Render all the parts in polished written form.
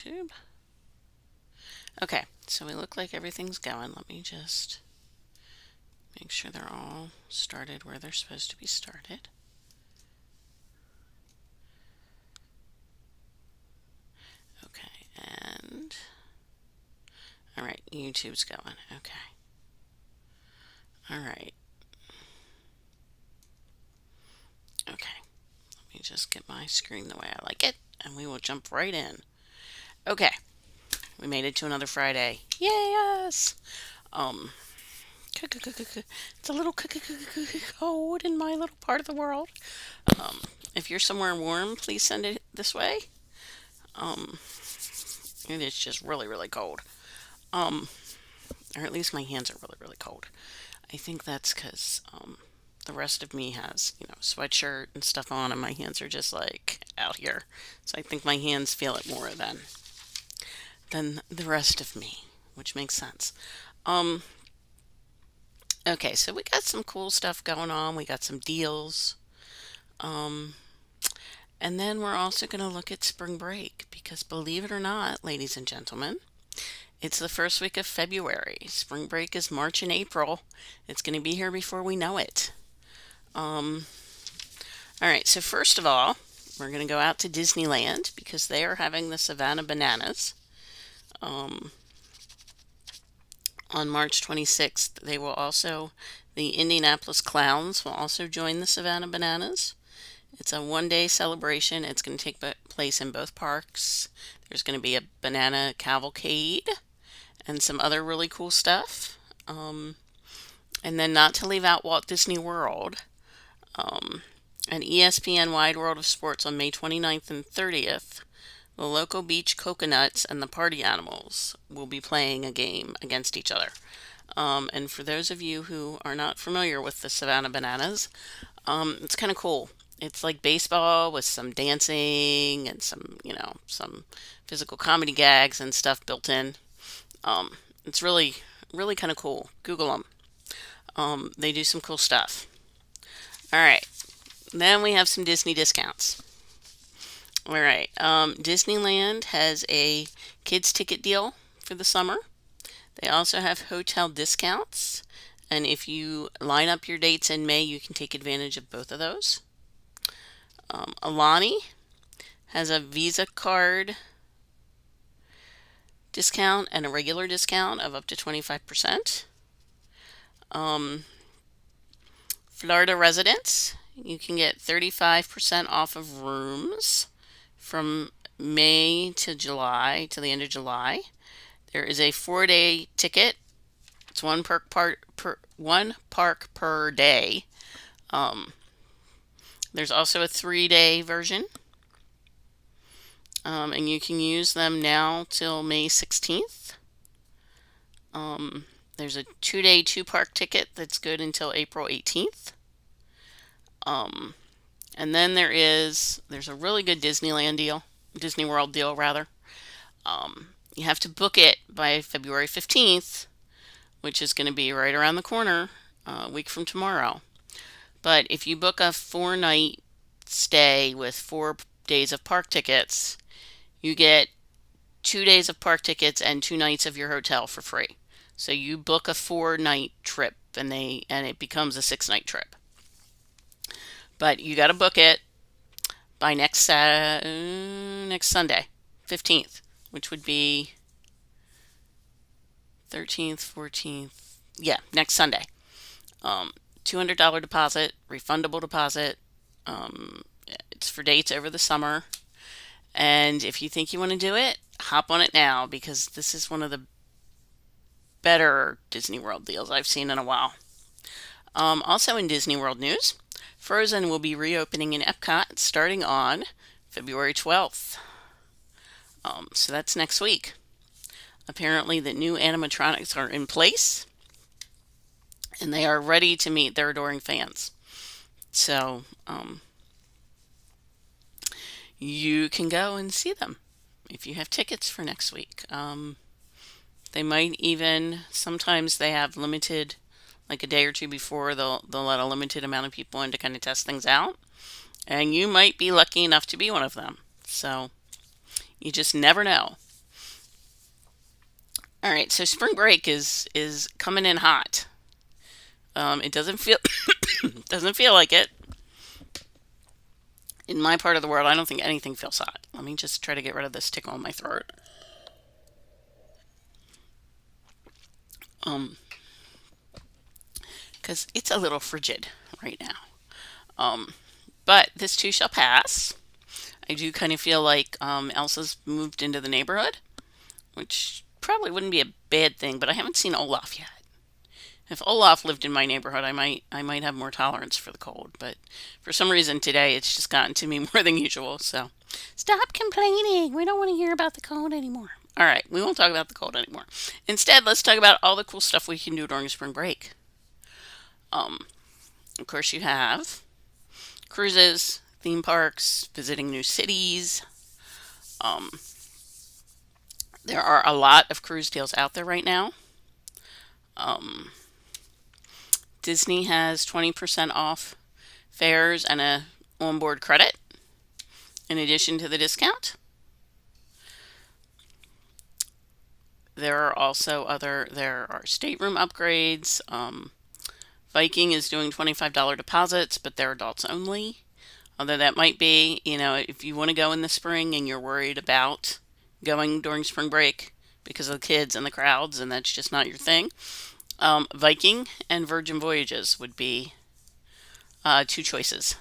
Tube. Okay, so we look like everything's going. Let me just make sure they're all started where they're supposed to be started. Okay, and all right, YouTube's going. Okay. All right. Okay. Let me just get my screen the way I like it, and we will jump right in. Okay. We made it to another Friday. Yes. Um it's a little cold in my little part of the world. Um if you're somewhere warm, please send it this way. Um it is just really, really cold. Um or at least my hands are really, really cold. I think that's because the rest of me has, sweatshirt and stuff on, and my hands are just like out here. So I think my hands feel it more than the rest of me, which makes sense. Um, okay, so we got some cool stuff going on. We got some deals. Um, and then we're also going to look at spring break because believe it or not, ladies and gentlemen, it's the first week of February. Spring break is March and April. It's going to be here before we know it. Um, all right, so first of all, we're going to go out to Disneyland because they are having the Savannah Bananas. Um, on March 26th, the Indianapolis Clowns will also join the Savannah Bananas. It's a 1 day celebration. It's going to take place in both parks. There's going to be a banana cavalcade and some other really cool stuff. And then, not to leave out Walt Disney World, um, an ESPN Wide World of Sports on May 29th and 30th. The local beach coconuts and the party animals will be playing a game against each other. And for those of you who are not familiar with the Savannah Bananas, it's kind of cool. It's like baseball with some dancing and some physical comedy gags and stuff built in. It's really, really kind of cool. Google them. They do some cool stuff. All right. Then we have some Disney discounts. All right. Disneyland has a kids ticket deal for the summer. They also have hotel discounts. And if you line up your dates in May, you can take advantage of both of those. Alani has a Visa card discount and a regular discount of up to 25%. Florida residents, you can get 35% off of rooms from May to July, to the end of July. There is a 4 day ticket. It's one park per day. There's also a 3 day version. And you can use them now till May 16th. There's a 2 day, 2 park ticket that's good until April 18th. And then there's a really good Disney World deal rather. You have to book it by February 15th, which is going to be right around the corner, a week from tomorrow. But if you book a 4 night stay with 4 days of park tickets, you get 2 days of park tickets and 2 nights of your hotel for free. So you book a 4 night trip and it becomes a 6 night trip. But you got to book it by next Sunday, 15th, which would be 13th, 14th. Yeah, next Sunday. $200 deposit, refundable deposit. It's for dates over the summer. And if you think you want to do it, hop on it now because this is one of the better Disney World deals I've seen in a while. Also in Disney World news, Frozen will be reopening in Epcot starting on February 12th. So that's next week. Apparently, the new animatronics are in place and they are ready to meet their adoring fans. So, you can go and see them if you have tickets for next week. They might even, sometimes they have limited, like a day or two before, they'll let a limited amount of people in to kind of test things out. And you might be lucky enough to be one of them. So, you just never know. All right, so spring break is coming in hot. It doesn't feel doesn't feel like it in my part of the world. I don't think anything feels hot. Let me just try to get rid of this tickle in my throat. Um, because it's a little frigid right now. Um, but this too shall pass. I do kind of feel like Elsa's moved into the neighborhood, which probably wouldn't be a bad thing. But I haven't seen Olaf yet. If Olaf lived in my neighborhood, I might have more tolerance for the cold. But for some reason today, it's just gotten to me more than usual. So stop complaining. We don't want to hear about the cold anymore. All right, we won't talk about the cold anymore. Instead, let's talk about all the cool stuff we can do during spring break. Um, of course, you have cruises, theme parks, visiting new cities. Um, there are a lot of cruise deals out there right now. Um, Disney has 20% off fares and a onboard credit in addition to the discount. There are stateroom upgrades. Viking is doing $25 deposits, but they're adults only. Although that might be, if you want to go in the spring and you're worried about going during spring break because of the kids and the crowds, and that's just not your thing. Viking and Virgin Voyages would be two choices.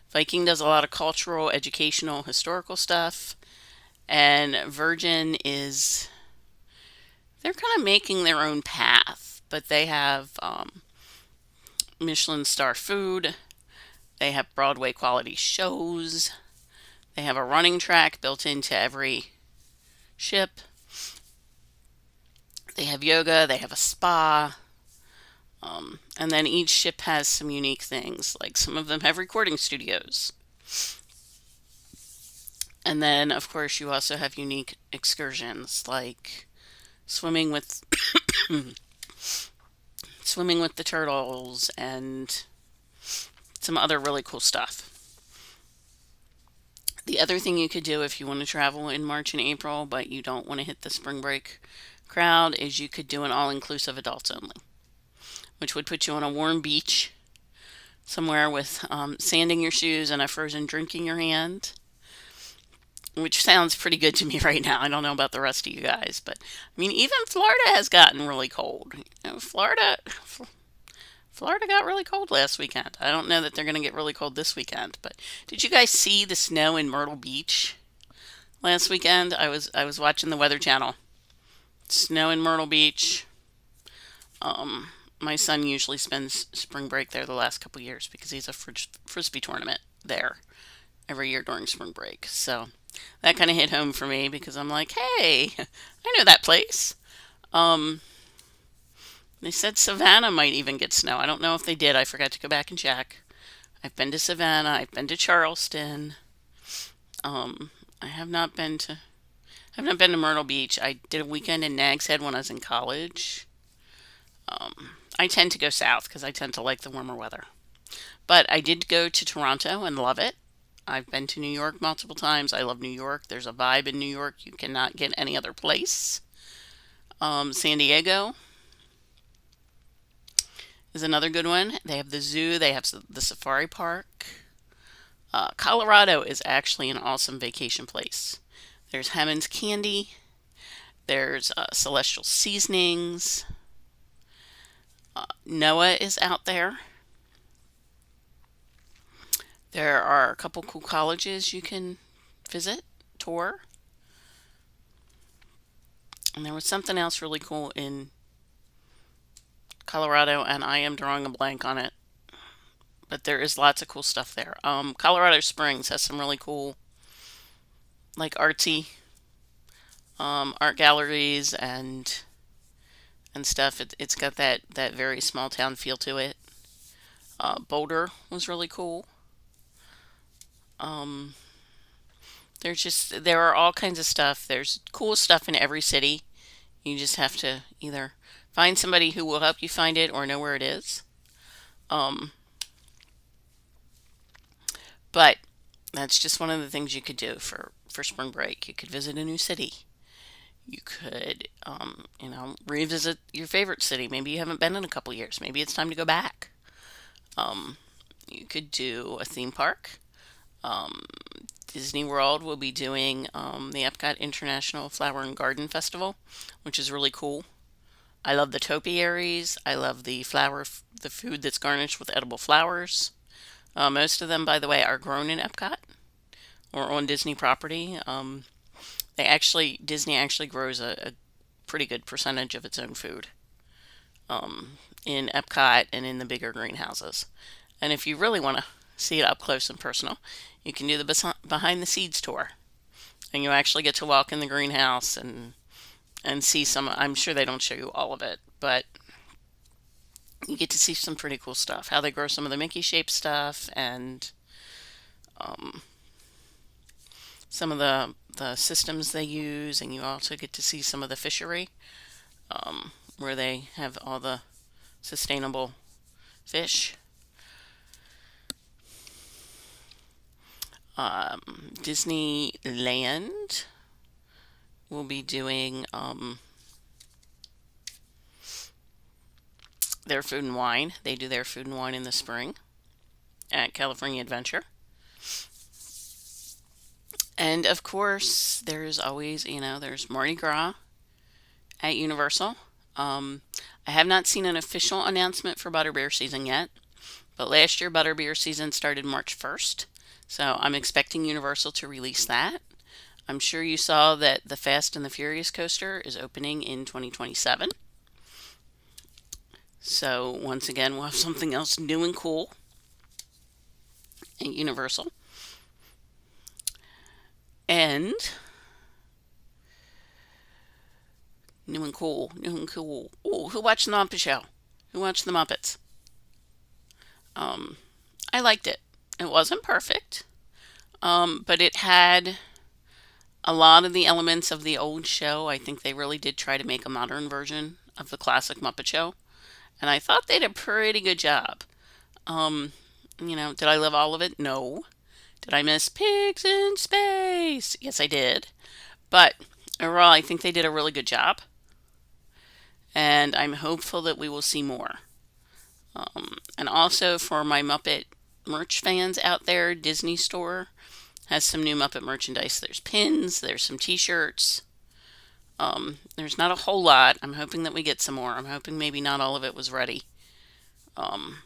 Viking does a lot of cultural, educational, historical stuff, and Virgin is they're kind of making their own path, but they have Michelin star food, they have Broadway quality shows, they have a running track built into every ship, they have yoga, they have a spa, and then each ship has some unique things. Like some of them have recording studios. And then, of course, you also have unique excursions like swimming with swimming with the turtles and some other really cool stuff. The other thing you could do if you want to travel in March and April, but you don't want to hit the spring break crowd, is you could do an all inclusive adults only, which would put you on a warm beach somewhere with sand in your shoes and a frozen drink in your hand, which sounds pretty good to me right now. I don't know about the rest of you guys, but I mean, even Florida has gotten really cold. Florida got really cold last weekend. I don't know that they're going to get really cold this weekend, but did you guys see the snow in Myrtle Beach last weekend? I was watching the Weather Channel. Snow in Myrtle Beach. Um, my son usually spends spring break there the last couple years because he's a frisbee tournament there every year during spring break. So that kind of hit home for me because I'm like, hey, I know that place. Um, they said Savannah might even get snow. I don't know if they did. I forgot to go back and check. I've been to Savannah. I've been to Charleston. Um, I have not been to Myrtle Beach. I did a weekend in Nags Head when I was in college. I tend to go south because I tend to like the warmer weather. But I did go to Toronto and love it. I've been to New York multiple times. I love New York. There's a vibe in New York you cannot get any other place. San Diego is another good one. They have the zoo. They have the safari park. Colorado is actually an awesome vacation place. There's Hammond's Candy. There's Celestial Seasonings. Noah is out there. There are a couple cool colleges you can visit, tour. And there was something else really cool in Colorado, and I am drawing a blank on it. But there is lots of cool stuff there. Colorado Springs has some really cool, like artsy art galleries and stuff. It's got that very small town feel to it. Boulder was really cool. Um, there are all kinds of stuff. There's cool stuff in every city. You just have to either find somebody who will help you find it or know where it is. Um, but that's just one of the things you could do for spring break. You could visit a new city. You could, revisit your favorite city. Maybe you haven't been in a couple years. Maybe it's time to go back. Um, you could do a theme park. Um, Disney World will be doing the Epcot International Flower and Garden Festival, which is really cool. I love the topiaries. I love the food that's garnished with edible flowers. Most of them, by the way, are grown in Epcot or on Disney property. Disney actually grows a pretty good percentage of its own food in Epcot and in the bigger greenhouses. And if you really want to see it up close and personal, you can do the behind the seeds tour, and you actually get to walk in the greenhouse and see some. I'm sure they don't show you all of it, but you get to see some pretty cool stuff. How they grow some of the Mickey shaped stuff, and um, some of the systems they use, and you also get to see some of the fishery where they have all the sustainable fish. Disneyland will be doing their food and wine. They do their food and wine in the spring at California Adventure. And of course, there's always, there's Mardi Gras at Universal. Um, I have not seen an official announcement for Butterbeer season yet, but last year Butterbeer season started March 1st. So I'm expecting Universal to release that. I'm sure you saw that the Fast and the Furious coaster is opening in 2027. So once again, we'll have something else new and cool at Universal. And new and cool. Oh, who watched the Muppet Show? Who watched the Muppets? Um, I liked it. It wasn't perfect, but it had a lot of the elements of the old show. I think they really did try to make a modern version of the classic Muppet Show, and I thought they did a pretty good job. Um, did I love all of it? No. Did I miss Pigs in Space? Yes, I did. But overall, I think they did a really good job, and I'm hopeful that we will see more. And also for my Muppet merch fans out there, Disney Store has some new Muppet merchandise. There's pins, there's some t-shirts. There's not a whole lot. I'm hoping that we get some more. I'm hoping maybe not all of it was ready um,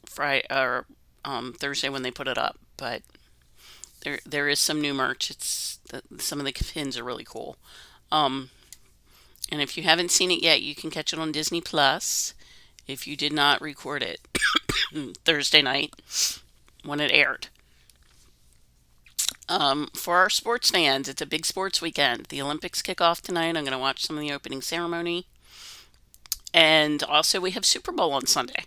Friday or Thursday when they put it up, but there is some new merch. Some of the pins are really cool. Um, and if you haven't seen it yet, you can catch it on Disney Plus. If you did not record it Thursday night when it aired. For our sports fans, it's a big sports weekend. The Olympics kick off tonight. I'm going to watch some of the opening ceremony. And also, we have Super Bowl on Sunday.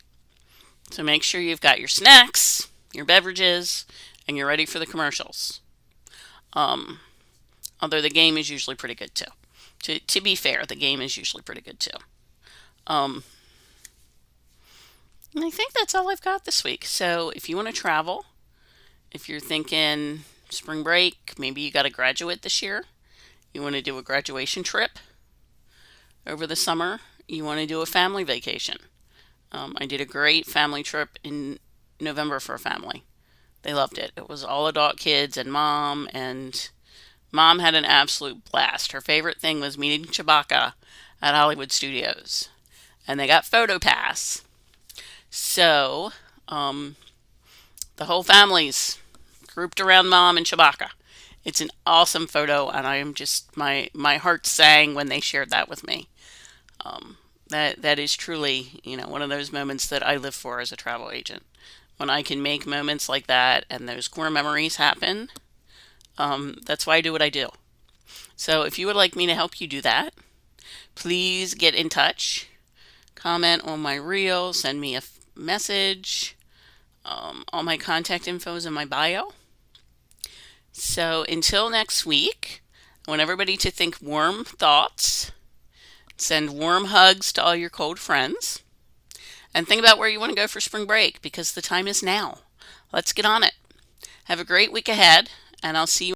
So make sure you've got your snacks, your beverages, and you're ready for the commercials. Um, Although the game is usually pretty good too. To be fair, the game is usually pretty good too. Um, and I think that's all I've got this week. So if you want to travel, if you're thinking spring break, maybe you got a graduate this year, you want to do a graduation trip over the summer, you want to do a family vacation. I did a great family trip in November for a family. They loved it. It was all adult kids and mom had an absolute blast. Her favorite thing was meeting Chewbacca at Hollywood Studios, and they got photo pass. So the whole family's grouped around mom and Chewbacca. It's an awesome photo, and I am just my heart sang when they shared that with me. Um, that is truly, one of those moments that I live for as a travel agent. When I can make moments like that and those core memories happen, that's why I do what I do. So if you would like me to help you do that, please get in touch. Comment on my reel, send me a message. All my contact info is in my bio. So until next week, I want everybody to think warm thoughts, send warm hugs to all your cold friends, and think about where you want to go for spring break because the time is now. Let's get on it. Have a great week ahead, and I'll see you.